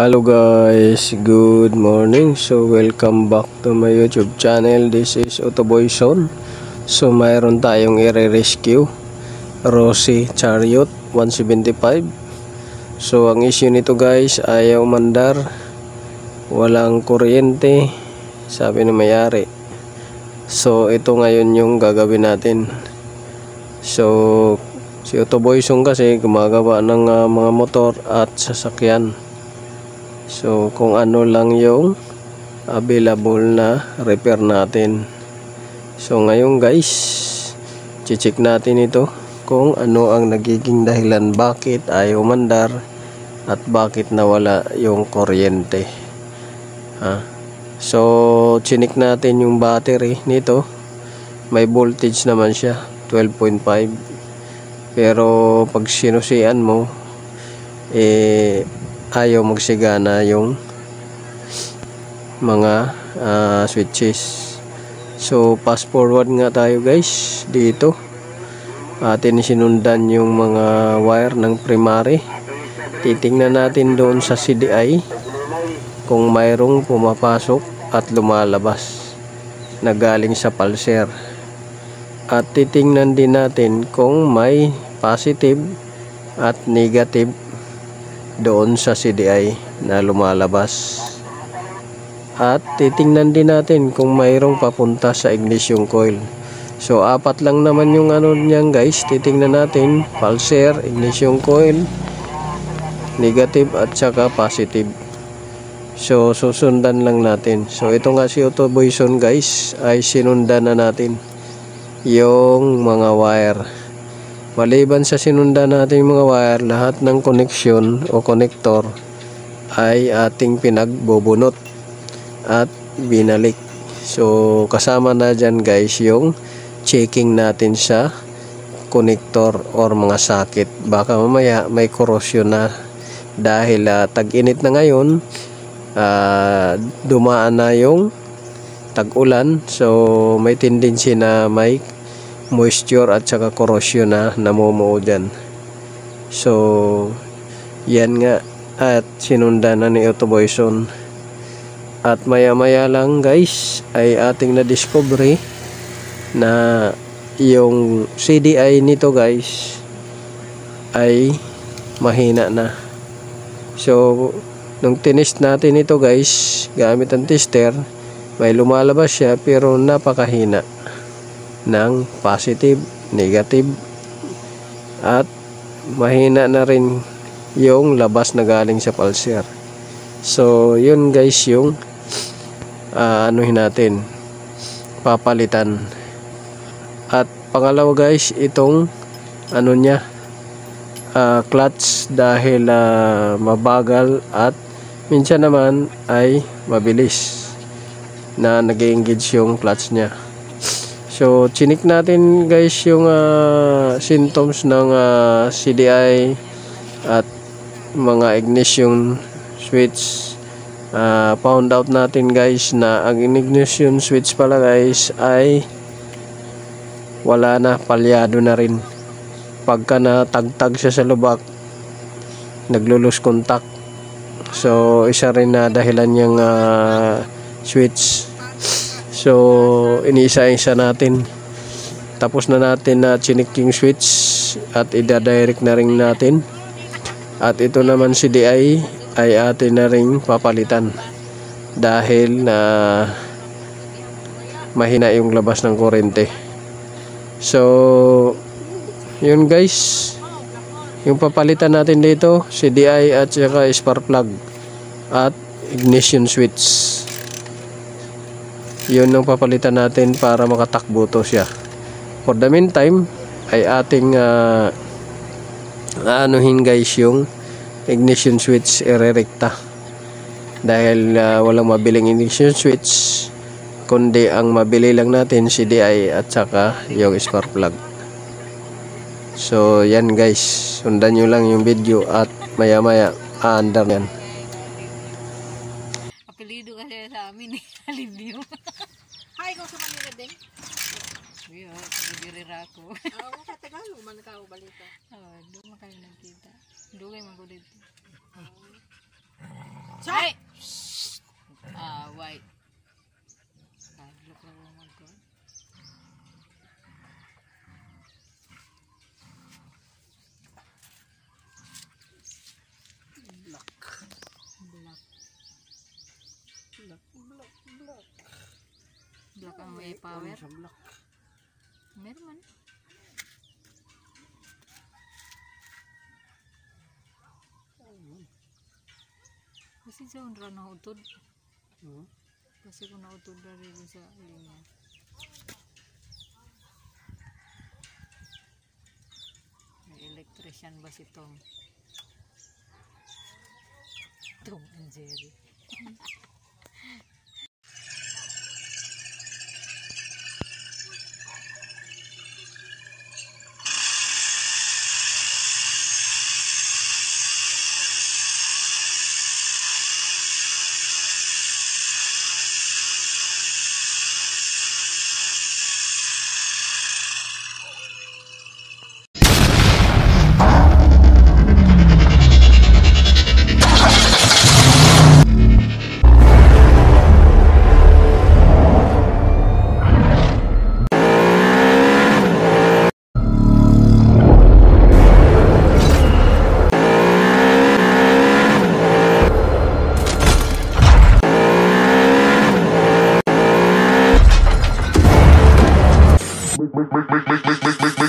Hello guys, good morning. So welcome back to my YouTube channel. This is Otoboy Son. So mayroon tayong i-rescue Rossi Chariot 175. So ang issue nito guys, ayaw mandar, walang kuryente, sabi ng may-ari. So ito ngayon yung gagawin natin. So si Otoboy Son kasi gumagawa ng mga motor at sasakyan. So kung ano lang yung available na repair natin. So ngayon guys, check natin ito kung ano ang nagiging dahilan bakit ayaw mandar at bakit nawala yung kuryente. So chinik natin yung battery nito. May voltage naman siya 12.5, pero pag sinusian mo ayaw magsigana yung mga switches. So fast forward nga tayo guys dito. Atin sinundan yung mga wire ng primary. Titingnan natin doon sa CDI kung mayroong pumapasok at lumalabas na galing sa pulser. At titingnan din natin kung may positive at negative doon sa CDI na lumalabas. At titingnan din natin kung mayroong papunta sa ignition coil. So apat lang naman yung ano niyan guys. Titingnan natin pulser, ignition coil, negative at saka positive. So susundan lang natin. So ito nga si Otoboy Son guys, ay sinundan na natin yung mga wire. Maliban sa sinundan natin yung mga wire, lahat ng connection o connector ay ating pinagbubunot at binalik. So kasama na dyan guys yung checking natin sa connector or mga socket. Baka mamaya may corrosion na dahil tag-init na ngayon, dumaan na yung tag-ulan, so may tendency na may moisture at saka corrosion na namumuo dyan. So yan nga, at sinundan na ni Otoboy Son. At maya maya lang guys ay ating na-discovery na yung CDI nito guys ay mahina na. So nung tinest natin ito guys gamit ang tester, may lumalabas siya pero napakahina ng positive, negative, at mahina na rin yung labas na galing sa pulser. So yun guys yung anuhin natin, papalitan. At pangalawa guys, itong ano niya, clutch, dahil mabagal at minsan naman ay mabilis na nag-engage yung clutch niya. So chinik natin guys yung symptoms ng CDI at mga ignition switch. Found out natin guys na ang ignition switch pala guys ay wala na, palyado na rin. Pagka natagtag siya sa lubak, naglo-lose contact. So isa rin na dahilan yung switch. So iniisa-isa natin. Tapos na natin na chinik yung switch at ida-direct na rin natin. At ito naman si CDI ay atin na rin papalitan dahil na mahina yung labas ng kuryente. So yun guys, yung papalitan natin dito CDI at saka spark plug at ignition switch. Yun ang papalitan natin para makatakbo to siya. For the meantime ay ating anuhin guys yung ignition switch, irerekta. Dahil walang mabiling ignition switch, kundi ang mabili lang natin CDI at saka yung spark plug. So yan guys, sundan nyo lang yung video at maya maya aandar yan. Apelido kasi sa amin eh, Alivio. Hi, kung sa Manila din? Iyo, pagdirira ko. Oo, sa Tagalog, man ka balita. Doon makayo nagkita. Doon kayo magulid. Ay! Wait. Kadlok lang naman ko. Black ang may power. Meron man. Kasi sa unra na utod. Kasi kung nautod na rin sa linya. May electrician ba si Tom? Tom and Jerry. Make